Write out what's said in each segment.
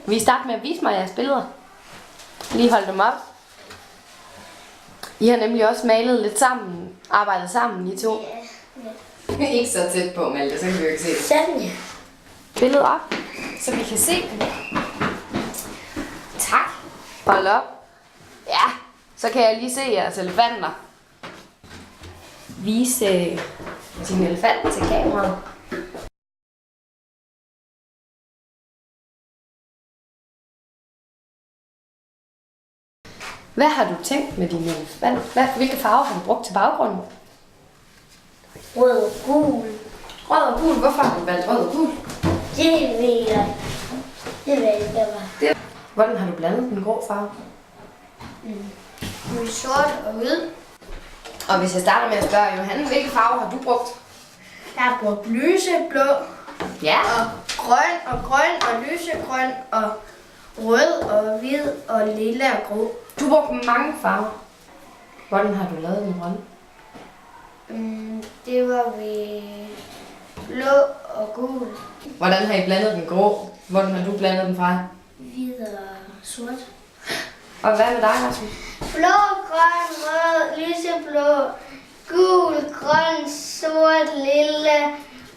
Vi starter med at vise mig jeres billeder. Lige hold dem op. I har nemlig også malet lidt sammen, arbejdet sammen, I to. Ja. Ikke så tæt på, Malte, så kan vi jo ikke se det. Sådan, ja. Billedet op, så vi kan se det. Tak. Hold op. Ja, så kan jeg lige se jeres elefanter. Vise din elefant til kameraet. Hvad har du tænkt med din elefant? Hvilke farver har du brugt til baggrunden? Rød og gul. Rød og gul. Hvorfor har du valgt rød og gul? Det ved jeg. Det ved jeg, hvad var. Hvordan har du blandet den grå farve? Med sort og hvid. Og hvis jeg starter med at spørge Johanne, hvilke farver har du brugt? Jeg har brugt lyseblå. Ja. Og grøn og lysegrøn og rød og hvid og lilla og grå. Du har brugt mange farver. Hvordan har du lavet den grønne? Det var ved blå og gul. Hvordan har I blandet den grå? Hvordan har du blandet den fra? Hvid og sort. Og hvad med dig, Rasmus? Blå, grøn, rød, lyseblå, gul, grøn, sort, lilla,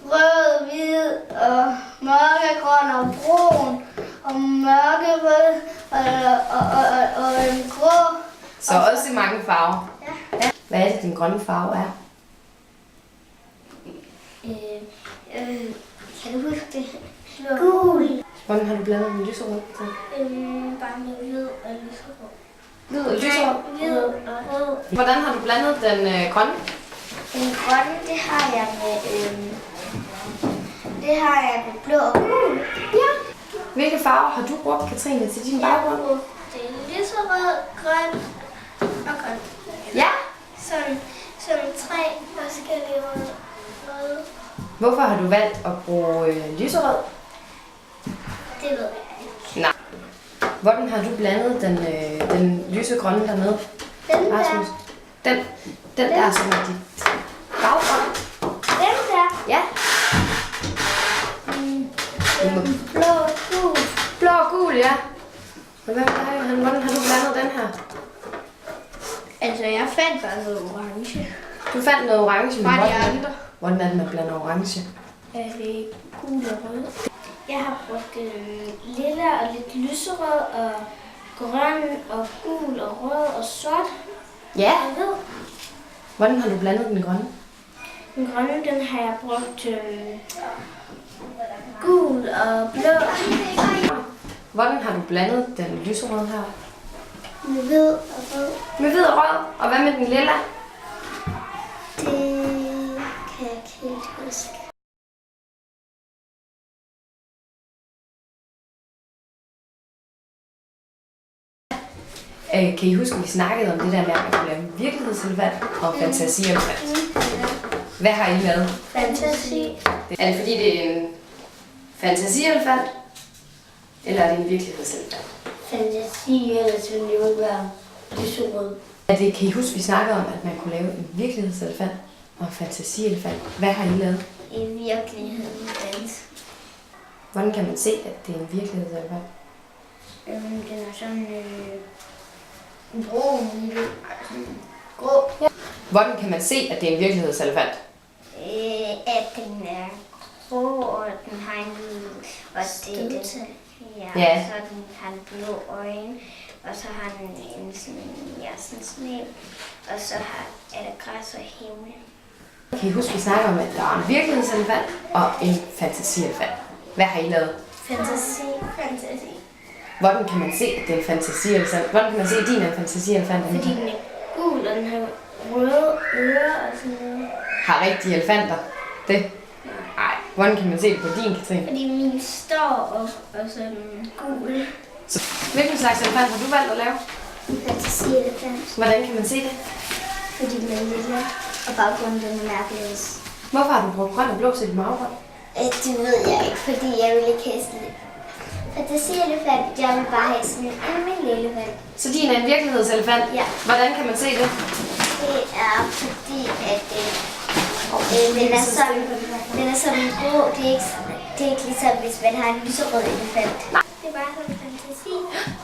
rød, hvid og mørkegrøn og brun og mørkerød og en grå. Så også mange farver. Ja. Hvad er det, din grønne farve er? Kan du huske det? Gul. Hvordan har du blandet den lyserød? Bare med hvid og lyserød. Hvid og lyserød? Hvid og rød. Hvordan har du blandet den grønne? Den grønne, det har jeg med blå og gul. Ja. Hvilke farver har du brugt, Katrine, til din baggrund? Det er lyserød, grøn og grøn. Ja. Sådan 3 forskellige røde. Hvorfor har du valgt at bruge lyserød? Det ved jeg ikke. Nej. Hvordan har du blandet den lysegrønne dernede? Den Rasmus? der. Den der, som er dit baggrund? Den der. Ja. Blå og gul. Blå og gul, ja. Og hvad med dig, Johan? Hvordan har du blandet den her? Altså, jeg fandt bare noget orange. Du fandt noget orange, men Fra de andre. hvordan er det, man blander orange? Det er gul og rød. Jeg har brugt lilla og lidt lyserød og grøn og gul og rød og sort. Ja. Og hvid. Hvordan har du blandet den grønne? Den grønne, den har jeg brugt gul og blå. Hvordan har du blandet den lyserøde her? Med hvid og rød. Med hvid og rød. Og hvad med den lilla? Det kan jeg ikke helt huske. Kan I huske, at vi snakkede om det der med, at man kunne lave virkelighedselefant og fantasielefant? Hvad har I lavet? Fantasi. Er det fordi, det er en fantasielefant? Eller er det en virkelighedselefant? Fantasi, ellers ville det jo ikke være lyserød. Kan I huske, at vi snakkede om, at man kunne lave en virkelighedselefant og en fantasielefant? Hvad har I lavet? I virkeligheden dans. Hvordan kan man se, at det er en virkelighedselefant? Den er sådan brun, grå. Ja. Hvordan kan man se, at det er en virkelighedselefant? At den er grå, og den har en lille... Og det, Ja. så den har en blå øjne, og så har den en sådan snæb, og så er der græs og himmel. Kan I huske, at vi snakker om, at der er en virkelighedselefant og en fantasielefant? Hvad har I lavet? Fantasi. Hvordan kan man se, at det er en fantasielefant? Hvordan kan man se, at din er en fantasielefant? Fordi den er gul, og den har røde ører og sådan noget. Har rigtige elefanter det? Nej. Hvordan kan man se det på din, Katrine? Fordi min står op og sådan gul. Hvilken slags elefant har du valgt at lave? Fantasielefant. Hvordan kan man se det? Fordi den er lille, og baggrunden den er mærkeligvis. Hvorfor har du brugt grøn og blå til din baggrund? Det ved jeg ikke, fordi jeg vil ikke have sådan en fantasielefant. Jeg vil bare have sådan en almindelig elefant. Så din er en virkelighedselefant? Ja. Hvordan kan man se det? Det er fordi, at den er sådan grå. Det er ikke ligesom, hvis man har en lyserød elefant. Nej. Det er bare sådan en fantasi.